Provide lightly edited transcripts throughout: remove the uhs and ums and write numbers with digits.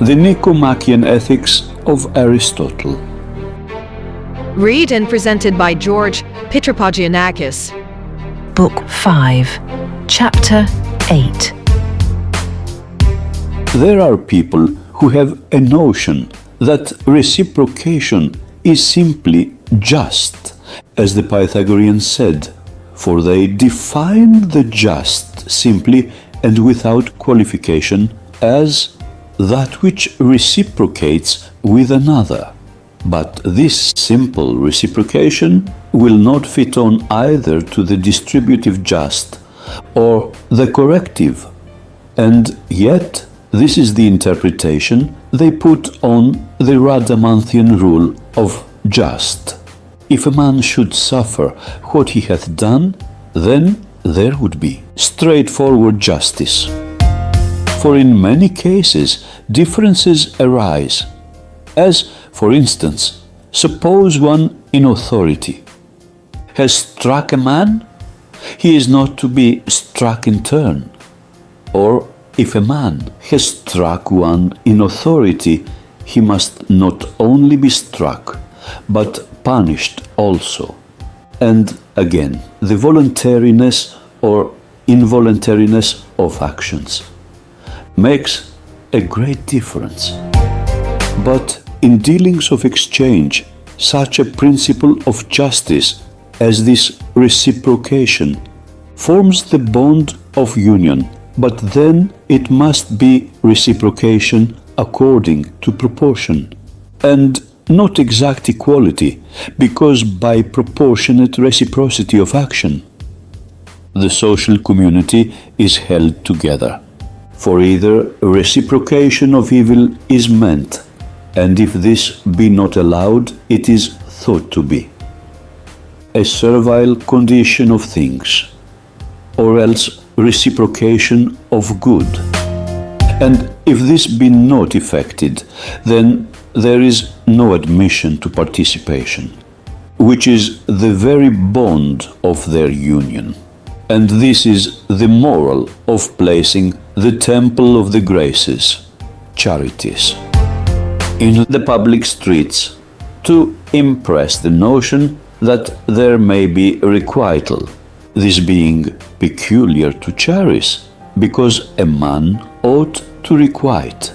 The Nicomachean Ethics of Aristotle. Read and presented by George Pitropagianakis. Book 5, Chapter 8. There are people who have a notion that reciprocation is simply just, as the Pythagoreans said, for they define the just simply and without qualification as that which reciprocates with another. But this simple reciprocation will not fit on either to the distributive just or the corrective, and yet this is the interpretation they put on the Rhadamanthine rule of just. If a man should suffer what he hath done, then there would be straightforward justice. For in many cases differences arise, as, for instance, suppose one in authority has struck a man, he is not to be struck in turn. Or if a man has struck one in authority, he must not only be struck, but punished also. And again, the voluntariness or involuntariness of actions makes a great difference. But in dealings of exchange, such a principle of justice as this reciprocation forms the bond of union, but then it must be reciprocation according to proportion, and not exact equality, because by proportionate reciprocity of action, the social community is held together. For either reciprocation of evil is meant, and if this be not allowed, it is thought to be a servile condition of things, or else reciprocation of good. And if this be not effected, then there is no admission to participation, which is the very bond of their union. And this is the moral of placing the temple of the graces, charities, in the public streets, to impress the notion that there may be requital, this being peculiar to charis, because a man ought to requite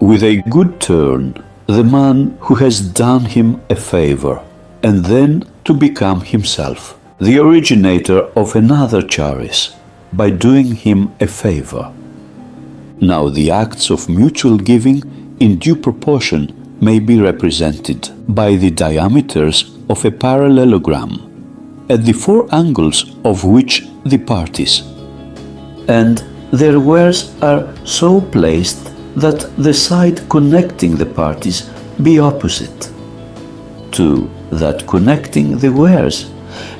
with a good turn the man who has done him a favor, and then to become himself the originator of another charis by doing him a favor. Now the acts of mutual giving in due proportion may be represented by the diameters of a parallelogram, at the four angles of which the parties, and their wares are so placed that the side connecting the parties be opposite to that connecting the wares,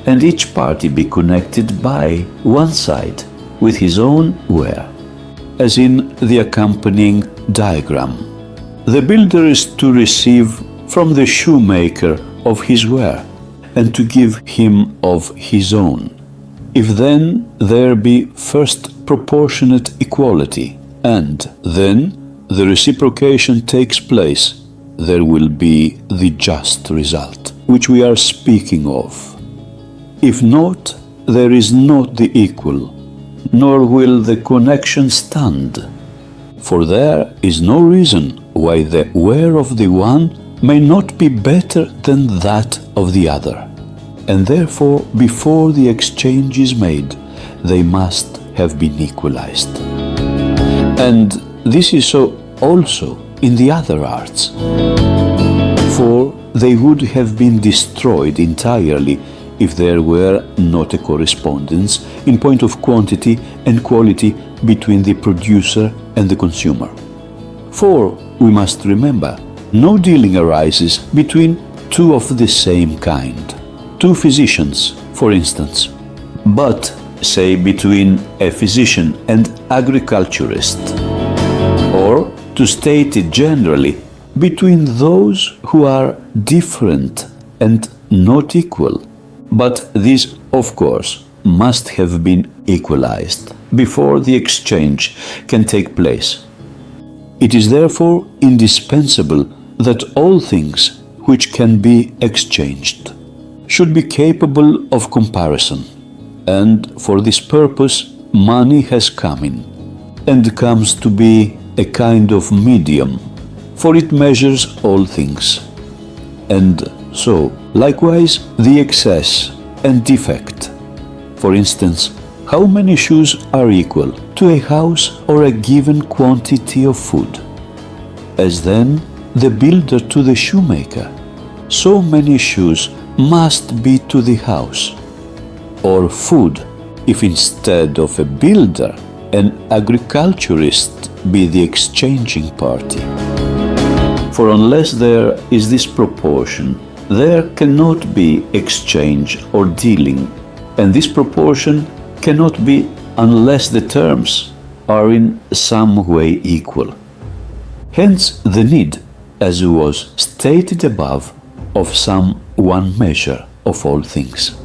and each party be connected by one side with his own ware, as in the accompanying diagram. The builder is to receive from the shoemaker of his ware, and to give him of his own. If then there be first proportionate equality, and then the reciprocation takes place, there will be the just result, which we are speaking of. If not, there is not the equal, nor will the connection stand, for there is no reason why the ware of the one may not be better than that of the other, and therefore before the exchange is made, they must have been equalized. And this is so also in the other arts, for they would have been destroyed entirely if there were not a correspondence in point of quantity and quality between the producer and the consumer. For, we must remember, no dealing arises between two of the same kind, two physicians, for instance, but, say, between a physician and agriculturist, or, to state it generally, between those who are different and not equal. But this, of course, must have been equalized before the exchange can take place. It is therefore indispensable that all things which can be exchanged should be capable of comparison, and for this purpose money has come in, and comes to be a kind of medium, for it measures all things. And so, likewise, the excess and defect. For instance, how many shoes are equal to a house or a given quantity of food? As then the builder to the shoemaker, so many shoes must be to the house. Or food, if instead of a builder, an agriculturist be the exchanging party. For unless there is this proportion, there cannot be exchange or dealing, and this proportion cannot be unless the terms are in some way equal. Hence the need, as was stated above, of some one measure of all things.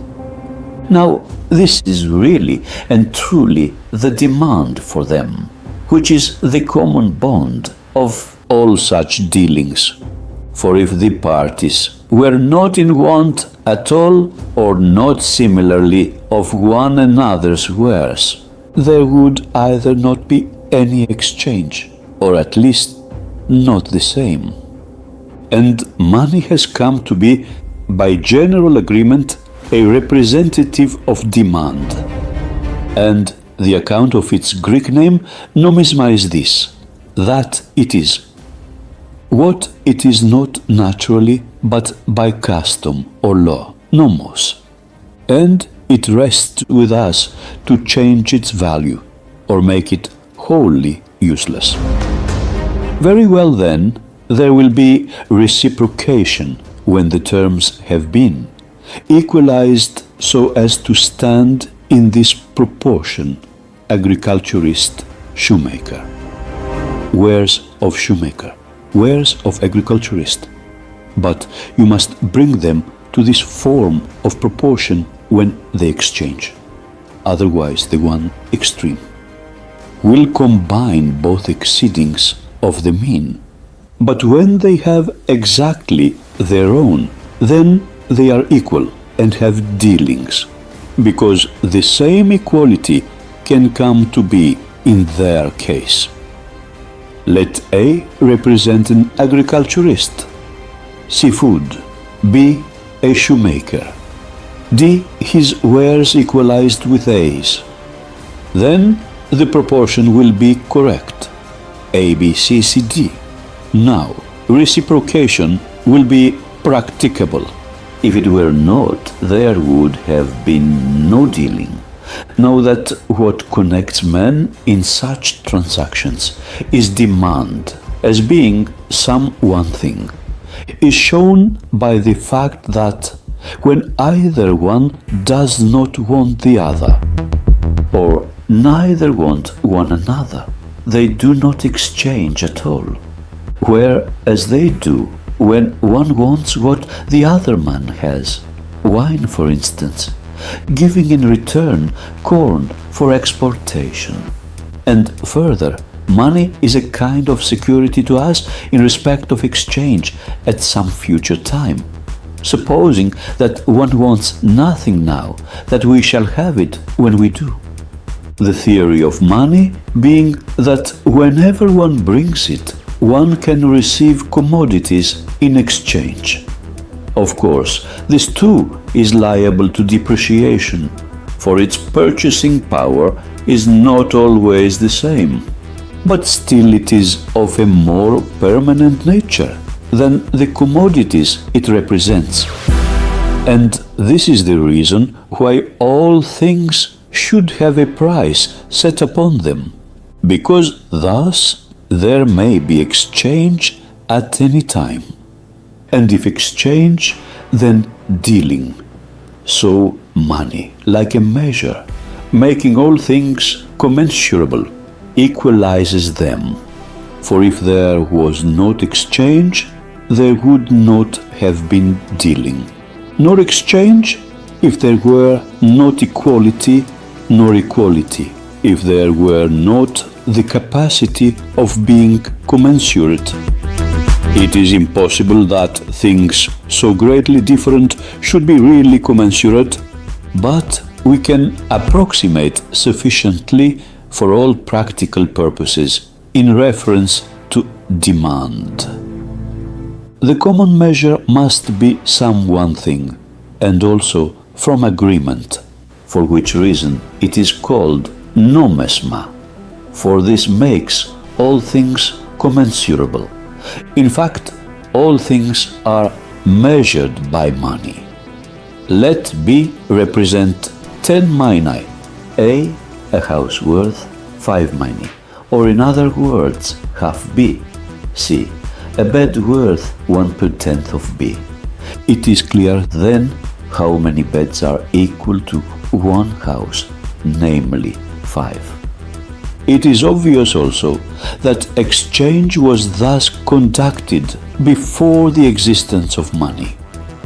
Now, this is really and truly the demand for them, which is the common bond of all such dealings. For if the parties were not in want at all, or not similarly of one another's wares, there would either not be any exchange, or at least not the same. And money has come to be, by general agreement, a representative of demand. And the account of its Greek name, nomisma, is this, that it is what it is not naturally, but by custom or law, nomos. And it rests with us to change its value, or make it wholly useless. Very well then, there will be reciprocation when the terms have been equalized so as to stand in this proportion, agriculturist, shoemaker. Wares of shoemaker, wares of agriculturist. But you must bring them to this form of proportion when they exchange. Otherwise the one extreme will combine both exceedings of the mean. But when they have exactly their own, then they are equal and have dealings, because the same equality can come to be in their case. Let A represent an agriculturist, C food, B a shoemaker, D his wares equalized with A's. Then the proportion will be correct, A, B, C, C, D. Now, reciprocation will be practicable. If it were not, there would have been no dealing. Know that what connects men in such transactions is demand, as being some one thing, is shown by the fact that when either one does not want the other, or neither want one another, they do not exchange at all, whereas they do when one wants what the other man has, wine for instance, giving in return corn for exportation. And further, money is a kind of security to us in respect of exchange at some future time, supposing that one wants nothing now, that we shall have it when we do. The theory of money being that whenever one brings it, one can receive commodities in exchange. Of course, this too is liable to depreciation, for its purchasing power is not always the same, but still it is of a more permanent nature than the commodities it represents. And this is the reason why all things should have a price set upon them, because thus there may be exchange at any time, and if exchange, then dealing. So money, like a measure, making all things commensurable, equalizes them. For if there was not exchange, there would not have been dealing, nor exchange if there were not equality, nor equality if there were not the capacity of being commensurate. It is impossible that things so greatly different should be really commensurate, but we can approximate sufficiently for all practical purposes in reference to demand. The common measure must be some one thing, and also from agreement, for which reason it is called nomesma, for this makes all things commensurable. In fact, all things are measured by money. Let B represent 10 minae, A, a house worth 5 minae, or in other words, half B, C, a bed worth 1/10 of B. It is clear then how many beds are equal to one house, namely 5. It is obvious also that exchange was thus conducted before the existence of money,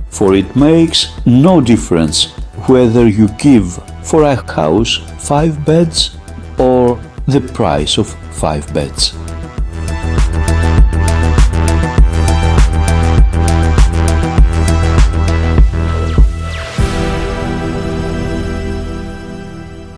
for it makes no difference whether you give for a house 5 beds or the price of 5 beds.